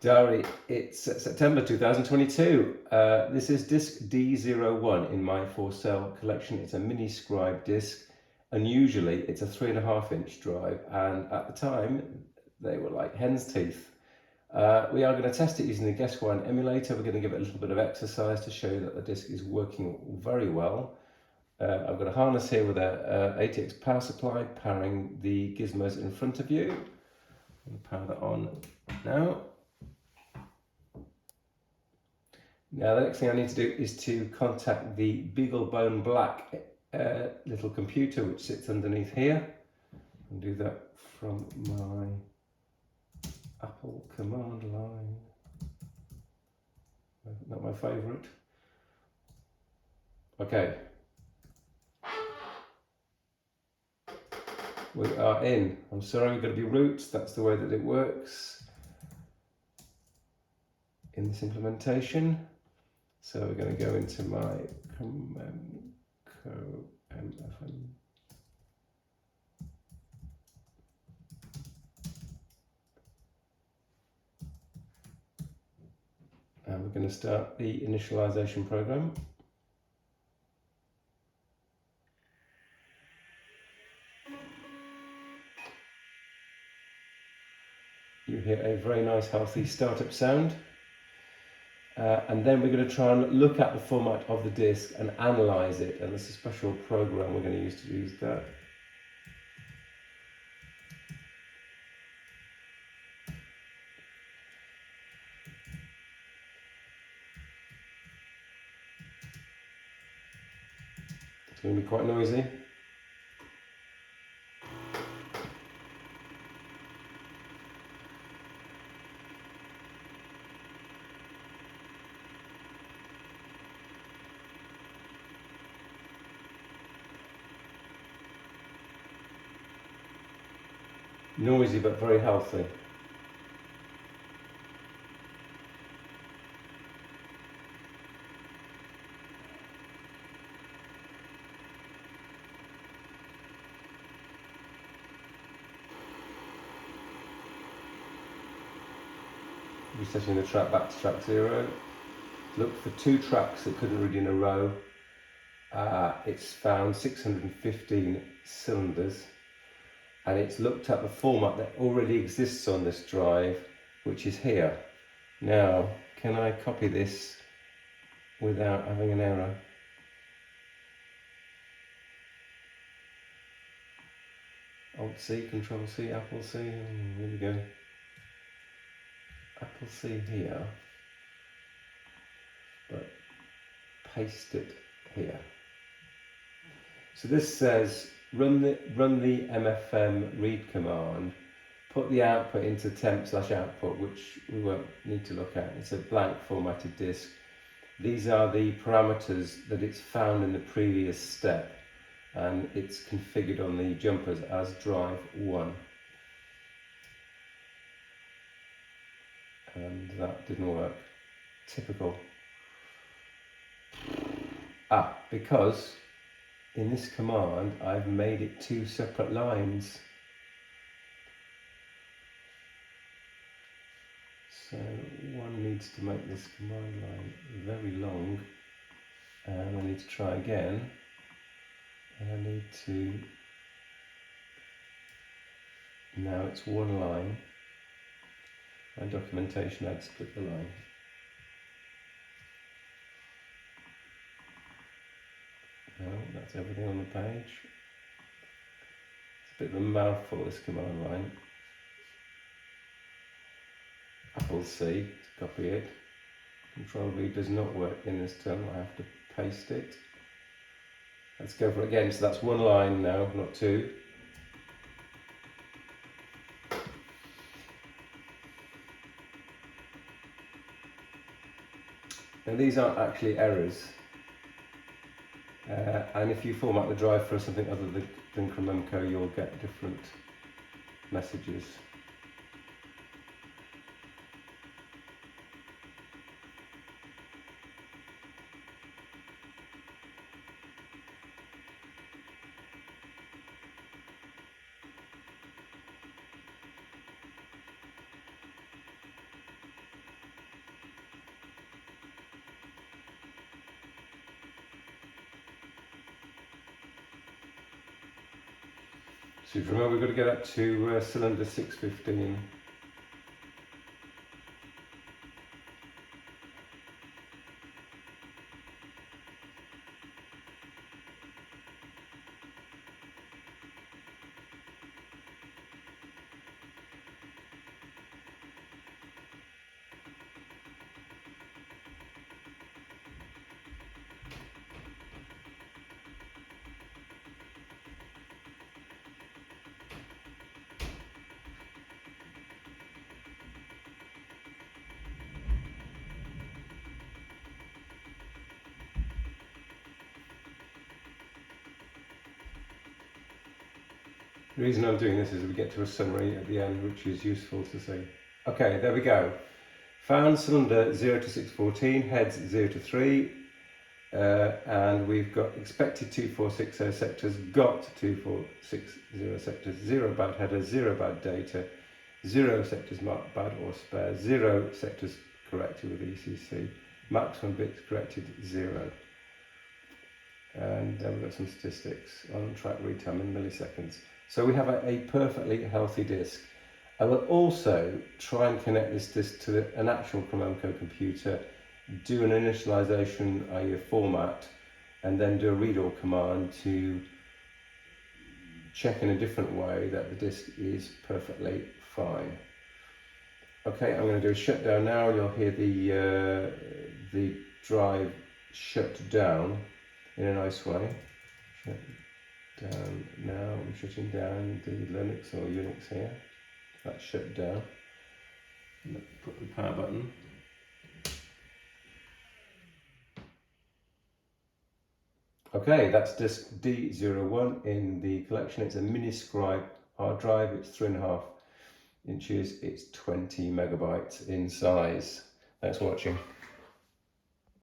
Diary, it's September 2022. This is Disk D01 in my for sale collection. It's a Miniscribe disc. Unusually, it's a 3.5-inch drive, and at the time, they were like hen's teeth. We are going to test it using the Disk D01 emulator. We're going to give it a little bit of exercise to show you that the disc is working very well. I've got a harness here with a ATX power supply powering the gizmos in front of you. I'm going to power that on now. Now the next thing I need to do is to contact the BeagleBone Black little computer which sits underneath here, and do that from my Apple command line. Not my favourite. Okay. We are in. I'm sorry, we've got to be roots. That's the way that it works in this implementation. So we're going to go into my command code MFM. And we're going to start the initialization program. You hear a very nice healthy startup sound. And then we're going to try and look at the format of the disk and analyze it, and there's a special program we're going to use that. It's going to be quite noisy. Noisy but very healthy. Resetting the track back to track 0. Looked for 2 tracks that couldn't read in a row. It's found 615 cylinders, and it's looked at the format that already exists on this drive, which is here. Now, can I copy this without having an error? Alt C, Control C, Apple C, here we go. Apple C here, but paste it here. So this says run the MFM read command, put the output into temp/output, which we won't need to look at. It's a blank formatted disk. These are the parameters that it's found in the previous step, and it's configured on the jumpers as drive 1. And that didn't work. Typical. Because in this command I've made it 2 separate lines. So one needs to make this command line very long, and I need to try again, and I need to, now it's 1 line. My documentation, I'd split the line. No, that's everything on the page. It's a bit of a mouthful, this command line. Apple C to copy it. Control V does not work in this terminal, I have to paste it. Let's go for it again, so that's 1 line now, not 2. Now these aren't actually errors, and if you format the drive for something other than Crememco, you'll get different messages. So remember, we've got to get up to cylinder 615. The reason I'm doing this is we get to a summary at the end, which is useful to see. Okay, there we go. Found cylinder 0 to 614, heads 0 to 3, and we've got expected 2460 sectors, got 2460 sectors, 0 bad header, 0 bad data, 0 sectors marked bad or spare, 0 sectors corrected with ECC, maximum bits corrected 0. And then we've got some statistics on track read time in milliseconds. So we have a perfectly healthy disk. I will also try and connect this disk to an actual Cromemco computer, do an initialization, i.e. a format, and then do a read all command to check in a different way that the disk is perfectly fine. Okay, I'm going to do a shutdown now. You'll hear the drive shut down in a nice way. Shut down now. I'm shutting down the Linux or Unix here. That's shut down. Put the power button. Okay, that's disk D01 in the collection. It's a Miniscribe hard drive. It's 3.5 inches. It's 20 megabytes in size. Thanks for watching.